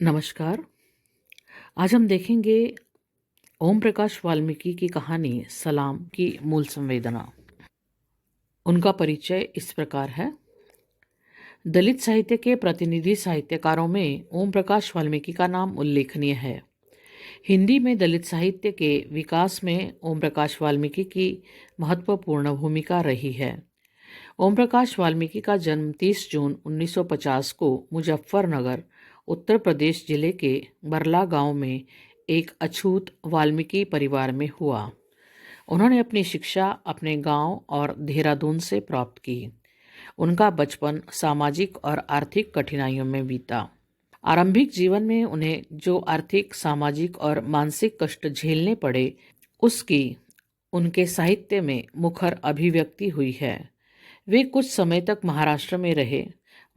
नमस्कार। आज हम देखेंगे ओम प्रकाश वाल्मीकि की कहानी सलाम की मूल संवेदना। उनका परिचय इस प्रकार है। दलित साहित्य के प्रतिनिधि साहित्यकारों में ओम प्रकाश वाल्मीकि का नाम उल्लेखनीय है। हिंदी में दलित साहित्य के विकास में ओम प्रकाश वाल्मीकि की महत्वपूर्ण भूमिका रही है। ओम प्रकाश वाल्मीकि का जन्म 30 जून 1950 को मुजफ्फरनगर, उत्तर प्रदेश जिले के बरला गांव में एक अछूत वाल्मीकि परिवार में हुआ। उन्होंने अपनी शिक्षा अपने गांव और देहरादून से प्राप्त की। उनका बचपन सामाजिक और आर्थिक कठिनाइयों में बीता। आरंभिक जीवन में उन्हें जो आर्थिक, सामाजिक और मानसिक कष्ट झेलने पड़े, उसकी उनके साहित्य में मुखर अभिव्यक्ति हुई है। वे कुछ समय तक महाराष्ट्र में रहे।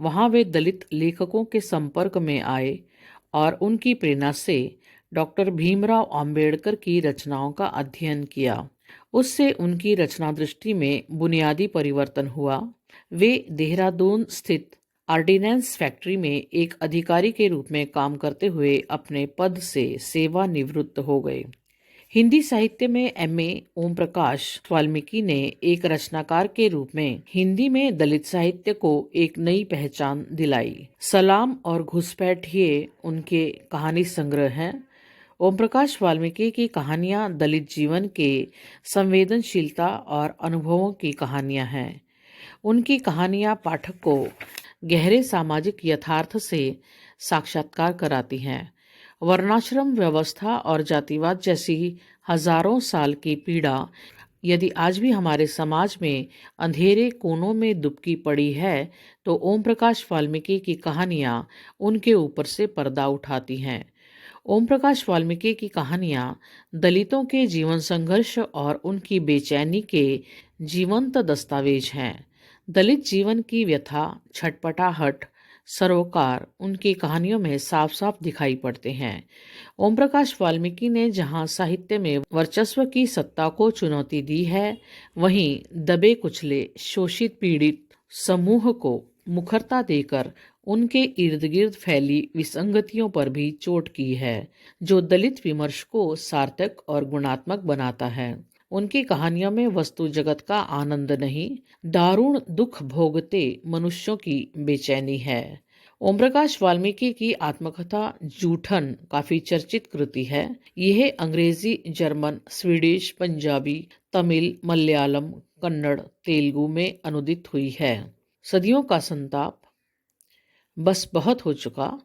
वहाँ वे दलित लेखकों के संपर्क में आए और उनकी प्रेरणा से डॉक्टर भीमराव अंबेडकर की रचनाओं का अध्ययन किया। उससे उनकी रचना दृष्टि में बुनियादी परिवर्तन हुआ। वे देहरादून स्थित ऑर्डिनेंस फैक्ट्री में एक अधिकारी के रूप में काम करते हुए अपने पद से सेवानिवृत्त हो गए। हिंदी साहित्य में एमए ओम प्रकाश वाल्मीकि ने एक रचनाकार के रूप में हिंदी में दलित साहित्य को एक नई पहचान दिलाई। सलाम और घुसपैठिए उनके कहानी संग्रह हैं। ओम प्रकाश वाल्मीकि की कहानियां दलित जीवन के संवेदनशीलता और अनुभवों की कहानियां हैं। उनकी कहानियां पाठक को गहरे सामाजिक यथार्थ से साक्षात्कार कराती हैं। वर्णाश्रम व्यवस्था और जातिवाद जैसी हजारों साल की पीड़ा यदि आज भी हमारे समाज में अंधेरे कोनों में दुबकी पड़ी है, तो ओम प्रकाश वाल्मीकि की कहानियां उनके ऊपर से पर्दा उठाती हैं। ओम प्रकाश वाल्मीकि की कहानियां दलितों के जीवन संघर्ष और उनकी बेचैनी के जीवंत दस्तावेज हैं। दलित जीवन की व्यथा, छटपटाहट, सरोकार उनकी कहानियों में साफ साफ दिखाई पड़ते हैं। ओम प्रकाश वाल्मीकि ने जहां साहित्य में वर्चस्व की सत्ता को चुनौती दी है, वहीं दबे कुचले, शोषित पीड़ित समूह को मुखरता देकर उनके इर्द गिर्द फैली विसंगतियों पर भी चोट की है, जो दलित विमर्श को सार्थक और गुणात्मक बनाता है। उनकी कहानियों में वस्तु जगत का आनंद नहीं, दारुण दुख भोगते मनुष्यों की बेचैनी है। ओम प्रकाश वाल्मीकि की आत्मकथा जूठन काफी चर्चित कृति है। यह अंग्रेजी, जर्मन, स्वीडिश, पंजाबी, तमिल, मलयालम, कन्नड़, तेलुगु में अनुदित हुई है। सदियों का संताप, बस बहुत हो चुका,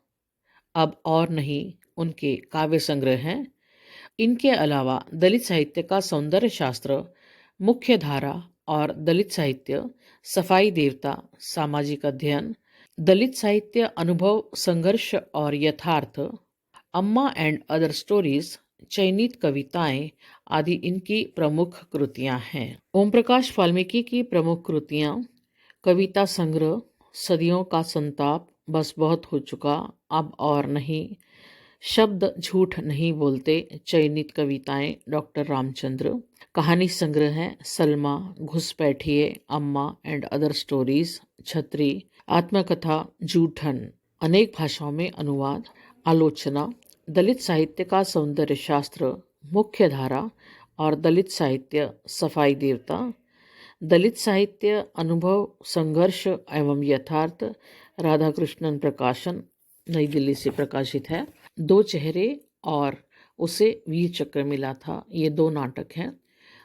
अब और नहीं उनके काव्य संग्रह हैं। इनके अलावा दलित साहित्य का सौंदर्य शास्त्र, मुख्य धारा और दलित साहित्य, सफाई देवता, सामाजिक अध्ययन, दलित साहित्य अनुभव, संघर्ष और यथार्थ, अम्मा एंड अदर स्टोरीज, चयनित कविताएं आदि इनकी प्रमुख कृतियां हैं। ओम प्रकाश वाल्मीकि की प्रमुख कृतियां: कविता संग्रह सदियों का संताप, बस बहुत हो चुका, अब और नहीं, शब्द झूठ नहीं बोलते, चयनित कविताएं डॉक्टर रामचंद्र, कहानी संग्रह है सलमा, घुसपैठिए, अम्मा एंड अदर स्टोरीज, छतरी, आत्मकथा जूठन, अनेक भाषाओं में अनुवाद, आलोचना, दलित साहित्य का सौंदर्य शास्त्र, मुख्य धारा और दलित साहित्य, सफाई देवता, दलित साहित्य अनुभव, संघर्ष एवं यथार्थ, राधाकृष्णन प्रकाशन, नई दिल्ली से प्रकाशित है। दो चेहरे और उसे वीर चक्र मिला था, ये दो नाटक हैं।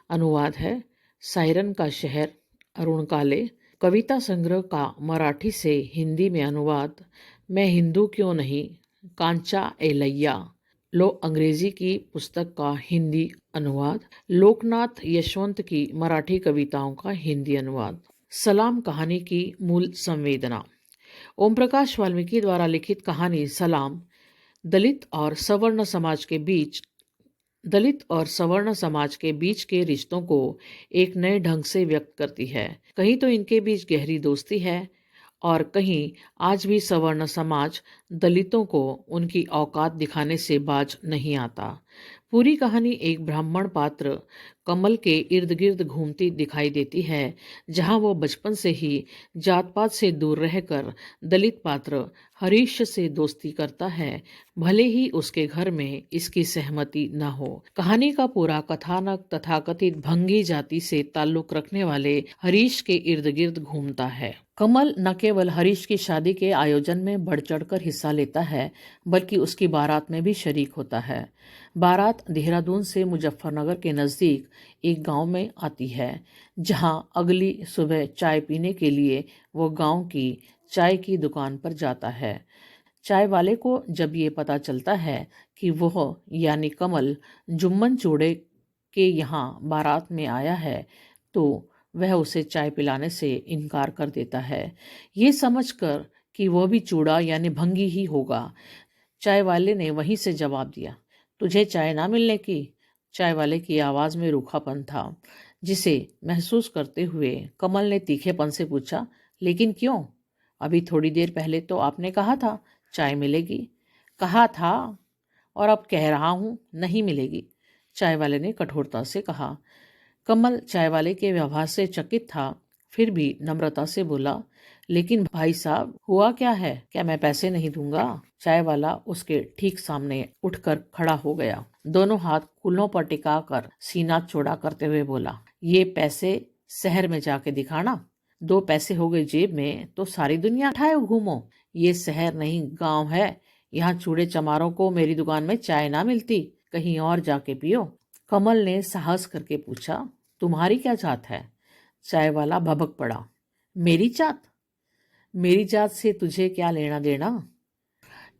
अनुवाद है सायरन का शहर, अरुण काले। कविता संग्रह का मराठी से हिंदी में अनुवाद, मैं हिंदू क्यों नहीं, कांचा एलैया। लो अंग्रेजी की पुस्तक का हिंदी अनुवाद, लोकनाथ यशवंत की मराठी कविताओं का हिंदी अनुवाद। सलाम कहानी की मूल संवेदना। ओम प्रकाश वाल्मीकि द्वारा लिखित कहानी सलाम दलित और सवर्ण समाज के बीच के रिश्तों को एक नए ढंग से व्यक्त करती है। कहीं तो इनके बीच गहरी दोस्ती है और कहीं आज भी सवर्ण समाज दलितों को उनकी औकात दिखाने से बाज नहीं आता। पूरी कहानी एक ब्राह्मण पात्र कमल के इर्द गिर्द घूमती दिखाई देती है, जहां वो बचपन से ही जात पात से दूर रहकर दलित पात्र हरीश से दोस्ती करता है, भले ही उसके घर में इसकी सहमति न हो। कहानी का पूरा कथानक तथाकथित भंगी जाति से ताल्लुक रखने वाले हरीश के इर्द गिर्द घूमता है। कमल न केवल हरीश की शादी के आयोजन में बढ़ चढ़कर हिस्सा लेता है, बल्कि उसकी बारात में भी शरीक होता है। बारात देहरादून से मुजफ्फरनगर के नज़दीक एक गांव में आती है, जहां अगली सुबह चाय पीने के लिए वो गांव की चाय की दुकान पर जाता है। चाय वाले को जब ये पता चलता है कि वह यानी कमल जुम्मन चूड़े के यहाँ बारात में आया है, तो वह उसे चाय पिलाने से इनकार कर देता है, ये समझकर कि वह भी चूड़ा यानी भंगी ही होगा। चाय वाले ने वहीं से जवाब दिया, तुझे चाय ना मिलने की। चाय वाले की आवाज़ में रूखापन था, जिसे महसूस करते हुए कमल ने तीखेपन से पूछा, लेकिन क्यों? अभी थोड़ी देर पहले तो आपने कहा था चाय मिलेगी। कहा था और अब कह रहा हूँ नहीं मिलेगी, चाय वाले ने कठोरता से कहा। कमल चाय वाले के व्यवहार से चकित था, फिर भी नम्रता से बोला, लेकिन भाई साहब हुआ क्या है? क्या मैं पैसे नहीं दूंगा? चाय वाला उसके ठीक सामने उठकर खड़ा हो गया, दोनों हाथ कूल्हों पर टिकाकर सीना चौड़ा करते हुए बोला, ये पैसे शहर में जाके दिखाना। 2 पैसे हो गए जेब में तो सारी दुनिया उठाए घूमो। ये शहर नहीं गांव है, यहाँ चूड़े चमारों को मेरी दुकान में चाय ना मिलती, कहीं और जाके पियो। कमल ने साहस करके पूछा, तुम्हारी क्या जात है? चाय वाला भभक पड़ा, मेरी जात? मेरी जात से तुझे क्या लेना देना?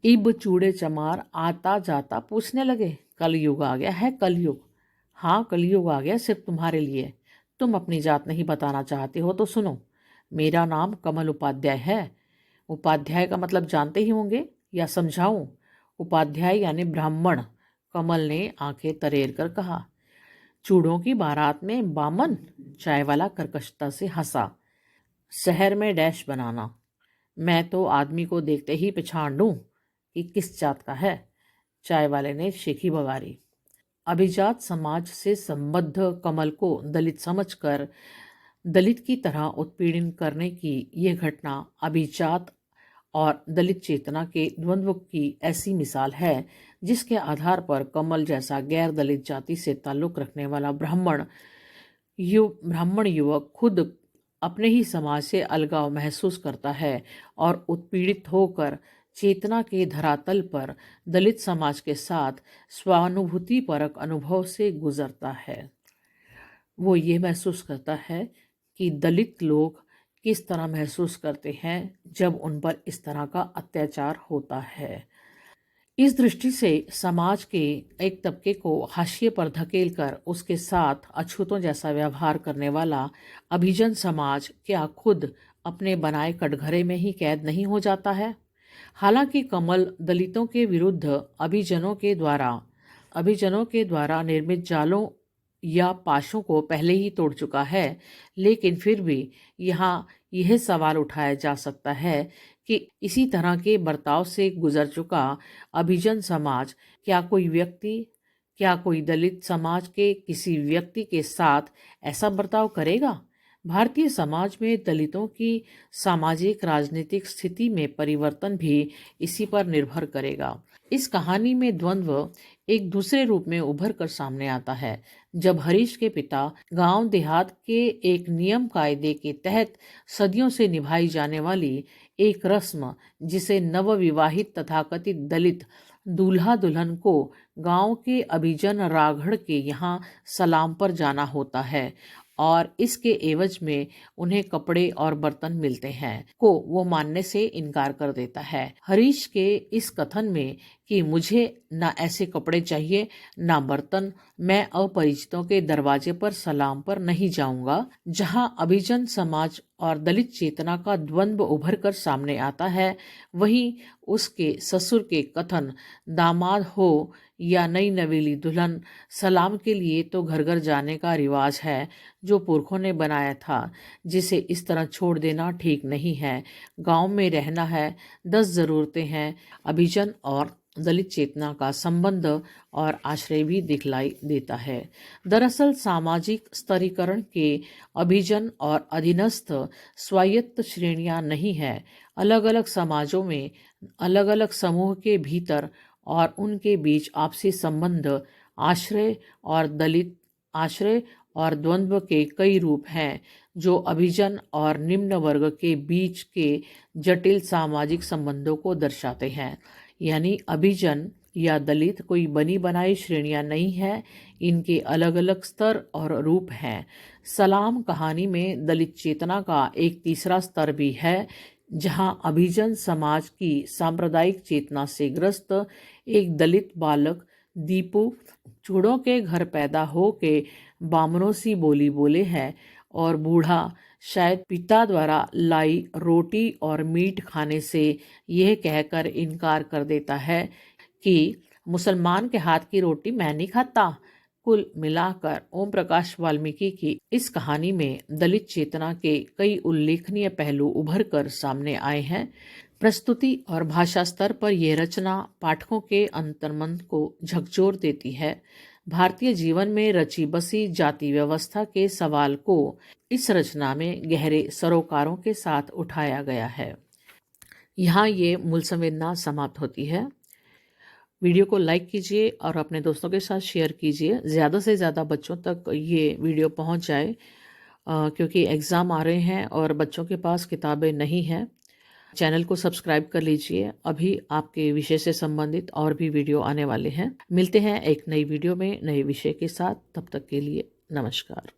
इब चूड़े चमार आता जाता पूछने लगे, कलयुग आ गया है, कलयुग। हाँ कलयुग आ गया सिर्फ तुम्हारे लिए। तुम अपनी जात नहीं बताना चाहते हो तो सुनो, मेरा नाम कमल उपाध्याय है। उपाध्याय का मतलब जानते ही होंगे, या समझाऊं? उपाध्याय यानी ब्राह्मण। कमल ने आंखें तरेर कर कहा। चूड़ों की बारात में बामन? चाय वाला कर्कशता से हंसा। शहर में डैश बनाना, मैं तो आदमी को देखते ही पहचान लूं कि किस जात का है। चाय वाले ने शेखी बगारी। अभिजात समाज से संबद्ध कमल को दलित समझकर दलित की तरह उत्पीड़न करने की यह घटना अभिजात और दलित चेतना के द्वंद्व की ऐसी मिसाल है, जिसके आधार पर कमल जैसा गैर दलित जाति से ताल्लुक रखने वाला ब्राह्मण युवक खुद अपने ही समाज से अलगाव महसूस करता है और उत्पीड़ित होकर चेतना के धरातल पर दलित समाज के साथ स्वानुभूतिपरक अनुभव से गुजरता है। वो ये महसूस करता है कि दलित लोग किस तरह महसूस करते हैं जब उन पर इस तरह का अत्याचार होता है। इस दृष्टि से समाज के एक तबके को हाशिए पर धकेलकर उसके साथ अछूतों जैसा व्यवहार करने वाला अभिजन समाज क्या खुद अपने बनाए कटघरे में ही कैद नहीं हो जाता है? हालांकि कमल दलितों के विरुद्ध अभिजनों के द्वारा निर्मित जालों या पाशों को पहले ही तोड़ चुका है, लेकिन फिर भी यहाँ यह सवाल उठाया जा सकता है कि इसी तरह के बर्ताव से गुजर चुका अभिजन समाज क्या कोई दलित समाज के किसी व्यक्ति के साथ ऐसा बर्ताव करेगा? भारतीय समाज में दलितों की सामाजिक राजनीतिक स्थिति में परिवर्तन भी इसी पर निर्भर करेगा। इस कहानी में द्वंद्व एक दूसरे रूप में उभर कर सामने आता है, जब हरीश के पिता गांव देहात के एक नियम कायदे के तहत सदियों से निभाई जाने वाली एक रस्म, जिसे नवविवाहित तथाकथित दलित दूल्हा दुल्हन को गांव के अभिजन राघड़ के यहाँ सलाम पर जाना होता है और इसके एवज में उन्हें कपड़े और बर्तन मिलते हैं, को वो मानने से इनकार कर देता है। हरीश के इस कथन में कि मुझे ना ऐसे कपड़े चाहिए ना बर्तन, मैं अपरिचितों के दरवाजे पर सलाम पर नहीं जाऊंगा, जहां अभिजन समाज और दलित चेतना का द्वंद्व उभर कर सामने आता है, वहीं उसके ससुर के कथन, दामाद हो या नई नवेली दुल्हन, सलाम के लिए तो घर घर जाने का रिवाज है जो पुरखों ने बनाया था, जिसे इस तरह छोड़ देना ठीक नहीं है। गांव में रहना है, 10 ज़रूरतें हैं। अभिजन और दलित चेतना का संबंध और आश्रय भी दिखलाई देता है। दरअसल सामाजिक स्तरीकरण के अभिजन और अधीनस्थ स्वायत्त श्रेणियां नहीं है। अलग अलग समाजों में अलग अलग समूह के भीतर और उनके बीच आपसी संबंध आश्रय और द्वंद्व के कई रूप हैं, जो अभिजन और निम्न वर्ग के बीच के जटिल सामाजिक संबंधों को दर्शाते हैं। यानी अभिजन या दलित कोई बनी बनाई श्रेणियां नहीं है, इनके अलग अलग स्तर और रूप हैं। सलाम कहानी में दलित चेतना का एक तीसरा स्तर भी है, जहां अभिजन समाज की सांप्रदायिक चेतना से ग्रस्त एक दलित बालक दीपू चूड़ों के घर पैदा हो के बामनों सी बोली बोले है और बूढ़ा शायद पिता द्वारा लाई रोटी और मीट खाने से यह कहकर इनकार कर देता है कि मुसलमान के हाथ की रोटी मैं नहीं खाता। कुल मिलाकर ओम प्रकाश वाल्मीकि की इस कहानी में दलित चेतना के कई उल्लेखनीय पहलू उभर कर सामने आए हैं। प्रस्तुति और भाषा स्तर पर यह रचना पाठकों के अंतर्मन को झकझोर देती है। भारतीय जीवन में रची बसी जाति व्यवस्था के सवाल को इस रचना में गहरे सरोकारों के साथ उठाया गया है। यहाँ ये मूल संवेदना समाप्त होती है। वीडियो को लाइक कीजिए और अपने दोस्तों के साथ शेयर कीजिए, ज़्यादा से ज़्यादा बच्चों तक ये वीडियो पहुँच जाए, क्योंकि एग्ज़ाम आ रहे हैं और बच्चों के पास किताबें नहीं हैं। चैनल को सब्सक्राइब कर लीजिए, अभी आपके विषय से संबंधित और भी वीडियो आने वाले हैं। मिलते हैं एक नई वीडियो में नए विषय के साथ, तब तक के लिए नमस्कार।